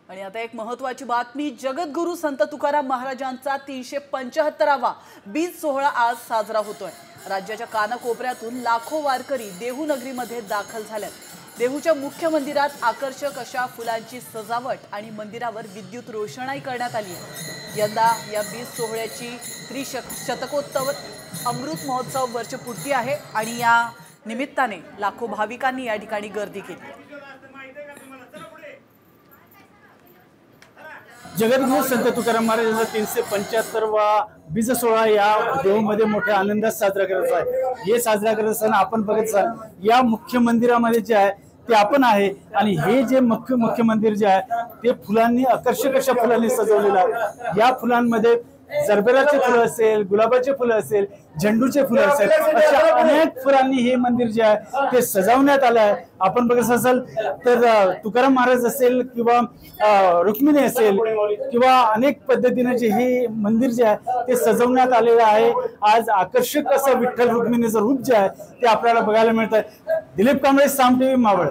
आणि आता एक महत्त्वाची बातमी, जगद्गुरू संत तुकाराम महाराजांचा 375वा बीज सोहळा आज साजरा होतोय। राज्याच्या कानाकोपऱ्यातून लाखो वारकरी देहू नगरीमध्ये दाखल झालेत। देहूच्या मुख्य मंदिरात आकर्षक अशा फुलांची सजावट आणि मंदिरावर विद्युत रोषणाई करण्यात आली आहे। यंदा या बीज सोहळ्याची त्रिशतकोत्तर अमृत महोत्सव वर्षपूर्ती आहे आणि या निमित्ताने लाखो भाविकांनी या ठिकाणी गर्दी केली। जगद्गुरू संत तुकाराम महाराजांचा 375वा बीज सोहळा या देहूमध्ये मोठ्या आनंदात साजरा करत आहे। हे साजरा करत असताना आपण बघत असाल या मुख्य मंदिरामध्ये जे आहे ते आपण आहे आणि हे जे मुख्य मंदिर जे आहे ते फुलांनी आकर्षक अशा फुलांनी सजवलेलं आहे। या फुलांमध्ये जरबेराचे फुलं असेल, गुलाबाचे फुलं असेल, झेंडूचे फुलं असेल, अशा अनेक फुलांनी हे मंदिर जे आहे ते सजवण्यात आलं आहे। आपण बघत असाल तर तुकाराम महाराज असेल किंवा रुक्मिणी असेल किंवा अनेक पद्धतीने जे हे मंदिर जे आहे ते सजवण्यात आलेलं आहे। आज आकर्षक असं विठ्ठल रुक्मिणीचं रूप जे आहे ते आपल्याला बघायला मिळत आहे। दिलीप कांबळे, साम टीव्ही, मावळ।